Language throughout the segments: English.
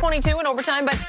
22 in overtime, but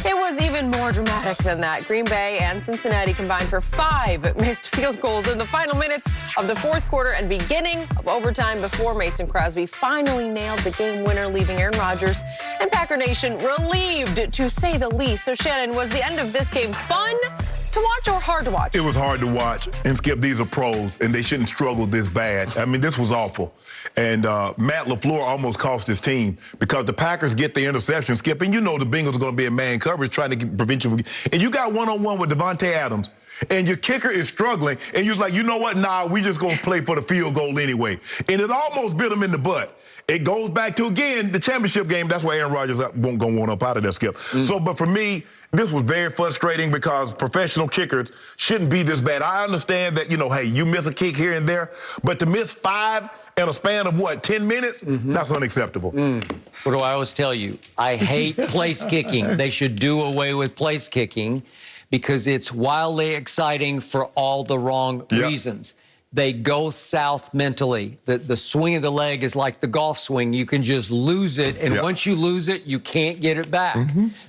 it was even more dramatic than that. Green Bay and Cincinnati combined for 5 missed field goals in the final minutes of the fourth quarter and beginning of overtime before Mason Crosby finally nailed the game winner, leaving Aaron Rodgers and Packer Nation relieved, to say the least. So, Shannon, was the end of this game fun to watch or hard to watch? It was hard to watch. And, Skip, these are pros, and they shouldn't struggle this bad. I mean, this was awful. And Matt LaFleur almost cost his team because the Packers get the interception, Skip, and you know the Bengals are going to be in man coverage trying to prevent you from... And you got one-on-one with Davante Adams, and your kicker is struggling, and you're like, you know what? Nah, we just going to play for the field goal anyway. And it almost bit him in the butt. It goes back to, again, the championship game. That's why Aaron Rodgers won't go one up out of there, Skip. So, but for me, this was very frustrating because professional kickers shouldn't be this bad. I understand that, you know, hey, you miss a kick here and there, but to miss 5 in a span of, what, 10 minutes? That's unacceptable. What do I always tell you? I hate place kicking. They should do away with place kicking because it's wildly exciting for all the wrong reasons. They go south mentally. The swing of the leg is like the golf swing. You can just lose it, and once you lose it, you can't get it back.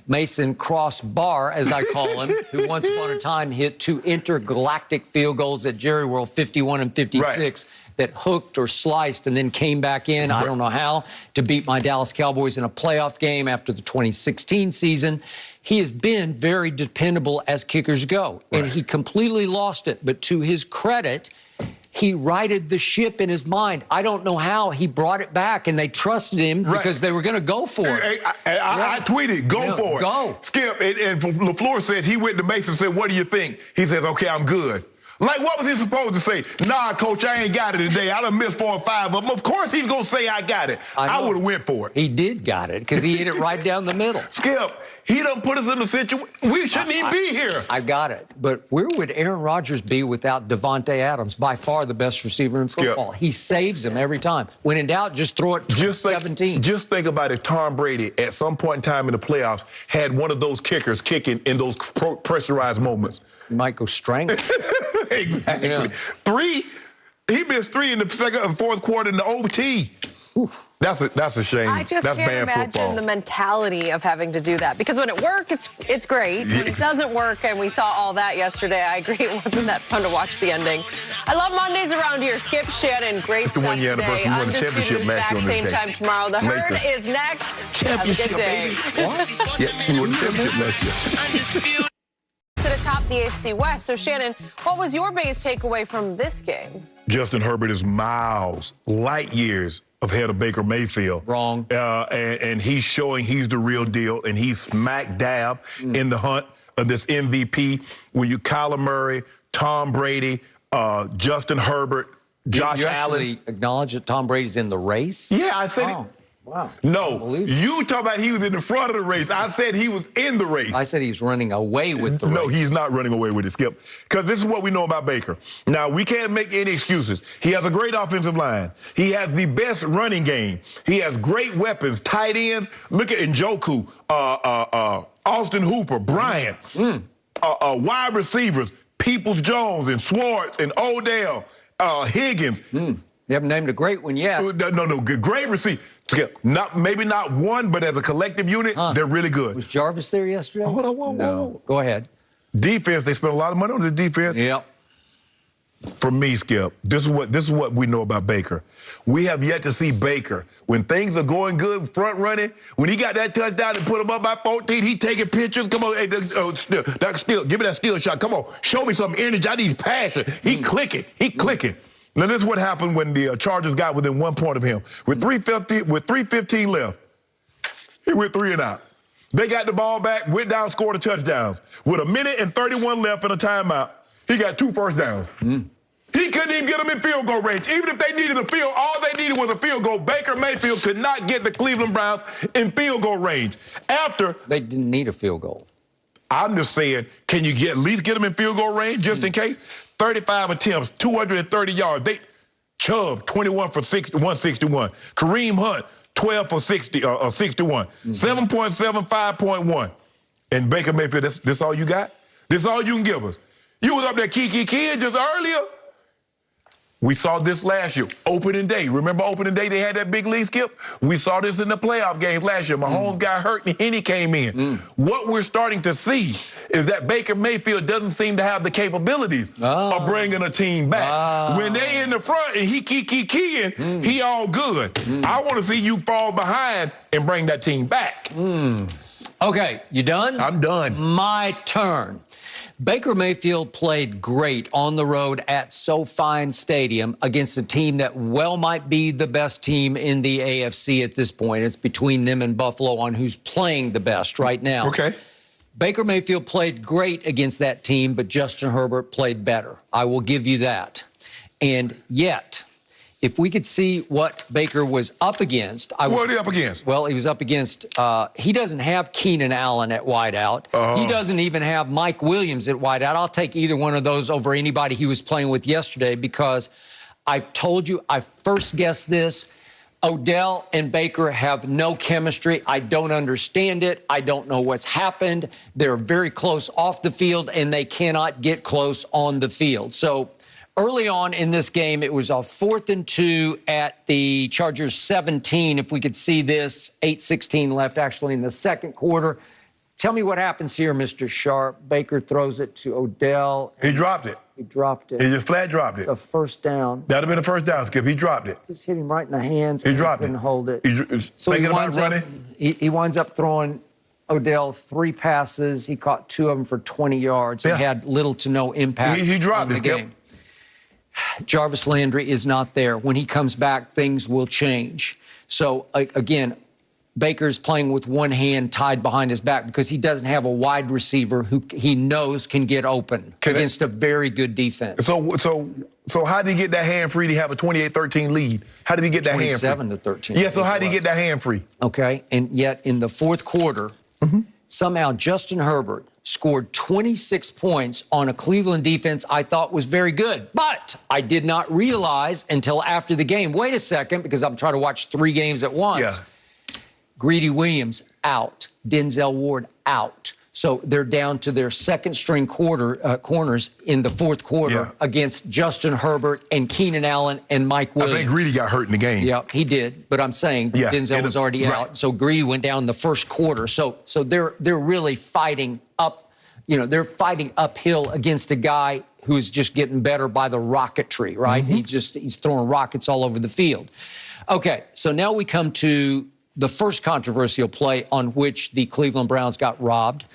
Mason Crossbar, as I call him, who once upon a time hit 2 intergalactic field goals at Jerry World, 51 and 56, that hooked or sliced and then came back in, I don't know how, to beat my Dallas Cowboys in a playoff game after the 2016 season. He has been very dependable as kickers go, and he completely lost it. But to his credit, he righted the ship in his mind. I don't know how he brought it back, and they trusted him because they were going to go for it. I tweeted, go for it. Go. Skip, and LaFleur said, he went to Mason and said, what do you think? He says, okay, I'm good. Like, what was he supposed to say? Nah, coach, I ain't got it today. I done missed 4 or 5 of them. Of course he's going to say I got it. I would have went for it. He did got it because he hit it right down the middle. Skip, he done put us in a situation. We shouldn't even be here. I got it. But where would Aaron Rodgers be without Davante Adams, by far the best receiver in football? He saves him every time. When in doubt, just throw it 17. Just think about if Tom Brady, at some point in time in the playoffs, had one of those kickers kicking in those pressurized moments. He might go strangle. Exactly. 3, he missed 3 in the second and fourth quarter in the OT. That's a shame. I just That's can't bad imagine football. the mentality of having to do that. Because when it works, it's great. When it doesn't work, and we saw all that yesterday, I agree it wasn't that fun to watch the ending. I love Mondays around here. Skip, Shannon, great stuff today. You won the championship match back on this same day. time tomorrow. The Herd is next. Have a good day. What? Yeah, you won the championship match. Sit atop the AFC West. So, Shannon, what was your biggest takeaway from this game? Justin Herbert is miles, light years ahead of Baker Mayfield. Wrong. And he's showing he's the real deal, and he's smack dab in the hunt of this MVP. When you Kyler Murray, Tom Brady, Justin Herbert, Josh You Allen. actually acknowledge that Tom Brady's in the race? Yeah, I said it. Wow. No, you talk about he was in the front of the race. I said he was in the race. I said he's running away with the race. No, he's not running away with it, Skip. Because this is what we know about Baker. Now, we can't make any excuses. He has a great offensive line. He has the best running game. He has great weapons, tight ends. Look at Njoku, Austin Hooper, Bryant, wide receivers, Peoples-Jones and Schwartz and Odell, Higgins. You haven't named a great one yet. No, great receiver. Maybe not one, but as a collective unit, they're really good. Was Jarvis there yesterday? Hold on, whoa. Go ahead. Defense, they spent a lot of money on the defense. Yep. For me, Skip, this is what we know about Baker. We have yet to see Baker, when things are going good, front running, when he got that touchdown and put him up by 14, he taking pictures. Come on, hey, give me that steal shot. Come on, show me some energy. I need passion. He clicking. Now, this is what happened when the Chargers got within 1 point of him. With 3:15 left, he went 3 and out. They got the ball back, went down, scored a touchdown. With 1 minute and 31 left in a timeout, he got 2 first downs. He couldn't even get them in field goal range. Even if they needed a field, all they needed was a field goal. Baker Mayfield could not get the Cleveland Browns in field goal range. After they didn't need a field goal. I'm just saying, can you at least get them in field goal range just in case? 35 attempts, 230 yards. Chubb, 21 for 161. Kareem Hunt, 12 for 61. 7.7, 5.1. And Baker Mayfield, this all you got? This all you can give us? You was up there kiki just earlier. We saw this last year, opening day. Remember opening day, they had that big lead, Skip? We saw this in the playoff game last year. Mahomes got hurt and Henny came in. What we're starting to see is that Baker Mayfield doesn't seem to have the capabilities of bringing a team back. When they in the front and he keying, he all good. I want to see you fall behind and bring that team back. Okay, you done? I'm done. My turn. Baker Mayfield played great on the road at SoFi Stadium against a team that well might be the best team in the AFC at this point. It's between them and Buffalo on who's playing the best right now. Okay. Baker Mayfield played great against that team, but Justin Herbert played better. I will give you that. And yet, if we could see what Baker was up against. What are he up against? Well, he was up against, he doesn't have Keenan Allen at wideout. He doesn't even have Mike Williams at wideout. I'll take either one of those over anybody he was playing with yesterday because I've told you, I first guessed this. Odell and Baker have no chemistry. I don't understand it. I don't know what's happened. They're very close off the field, and they cannot get close on the field. So early on in this game, it was a 4th and 2 at the Chargers 17. If we could see this, 8:16 left actually in the second quarter. Tell me what happens here, Mr. Sharp. Baker throws it to Odell. He dropped it. He dropped it. He just flat dropped it. It's a first down. That'd have been a first down, Skip. He dropped it. Just hit him right in the hands. He dropped it. Couldn't hold it. So he winds up, he winds up throwing Odell 3 passes. He caught 2 of them for 20 yards. Yeah. He had little to no impact He dropped on the it, Skip. game. Jarvis Landry is not there. When he comes back, things will change. So, again, Baker's playing with one hand tied behind his back because he doesn't have a wide receiver who he knows can get open against a very good defense. So how did he get that hand free to have a 28-13 lead? How did he get that hand free? 27-13. Yeah, so how did he get that hand free? Okay, and yet in the fourth quarter, somehow Justin Herbert scored 26 points on a Cleveland defense I thought was very good. But I did not realize until after the game, wait a second, because I'm trying to watch 3 games at once. Yeah. Greedy Williams out. Denzel Ward out. So they're down to their second-string corners in the fourth quarter against Justin Herbert and Keenan Allen and Mike Williams. I think Greedy got hurt in the game. Yeah, he did. But I'm saying Denzel was already out. So Greedy went down in the first quarter. So they're really fighting up. You know, they're fighting uphill against a guy who's just getting better by the rocketry, right? He's throwing rockets all over the field. Okay, so now we come to the first controversial play on which the Cleveland Browns got robbed.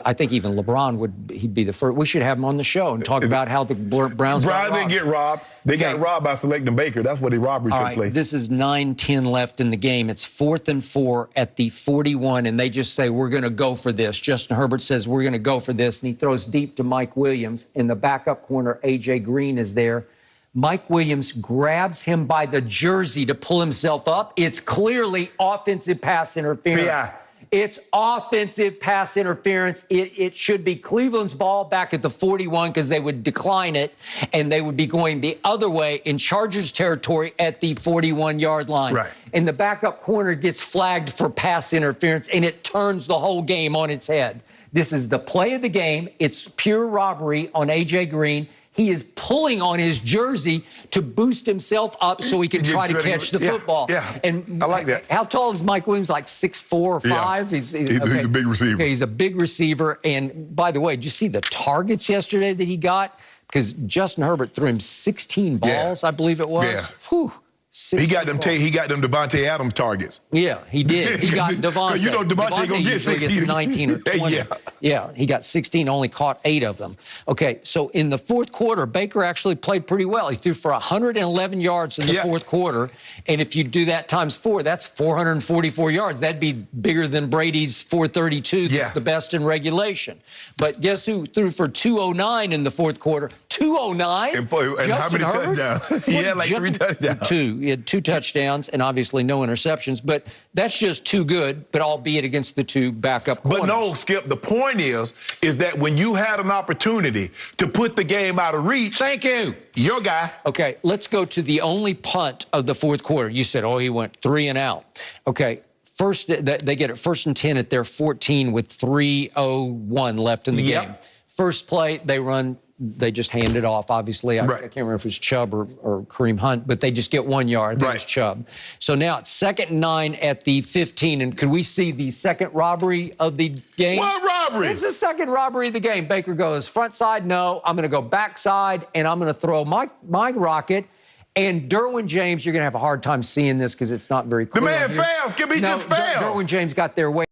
I think even LeBron he'd be the first. We should have him on the show and talk about how the Browns got robbed. didn't get robbed. They got robbed by selecting Baker. That's what the robbery took place. This is 9:10 left in the game. It's 4th and 4 at the 41, and they just say, we're going to go for this. Justin Herbert says, we're going to go for this, and he throws deep to Mike Williams. In the backup corner, A.J. Green is there. Mike Williams grabs him by the jersey to pull himself up. It's clearly offensive pass interference. Yeah. It's offensive pass interference. It should be Cleveland's ball back at the 41 because they would decline it, and they would be going the other way in Chargers territory at the 41-yard line. Right. And the backup corner gets flagged for pass interference, and it turns the whole game on its head. This is the play of the game. It's pure robbery on A.J. Green. He is pulling on his jersey to boost himself up so he can try to catch the football. Yeah, and I like that. How tall is Mike Williams? Like 6'4" or 5"? He's a big receiver. Okay, he's a big receiver. And by the way, did you see the targets yesterday that he got? Because Justin Herbert threw him 16 balls, I believe it was. Yeah. Whew. He got them Devontae Adams targets. Yeah, he did. He got Devontae. You know Devontae gonna get 16. Gets 19 or 20. Yeah, he got 16, only caught 8 of them. Okay, so in the fourth quarter, Baker actually played pretty well. He threw for 111 yards in the fourth quarter. And if you do that times 4, that's 444 yards. That'd be bigger than Brady's 432. That's the best in regulation. But guess who threw for 209 in the fourth quarter? 209? And how many touchdowns? He had like 3 touchdowns. 2. He had 2 touchdowns and obviously no interceptions. But that's just too good, but albeit against the 2 backup corners. But no, Skip, the point is that when you had an opportunity to put the game out of reach. Thank you. Your guy. Okay, let's go to the only punt of the fourth quarter. You said, he went 3 and out. Okay, first, they get it 1st and 10 at their 14 with 3:01 left in the game. First play, they run they just hand it off. Obviously, I can't remember if it was Chubb or Kareem Hunt, but they just get 1 yard. That was Chubb. So now it's 2nd and 9 at the 15. And could we see the second robbery of the game? What robbery? It's the second robbery of the game. Baker goes front side, no. I'm going to go backside, and I'm going to throw my rocket. And Derwin James, you're going to have a hard time seeing this because it's not very clear. The man fails. Skip, he just failed. Derwin James got there way.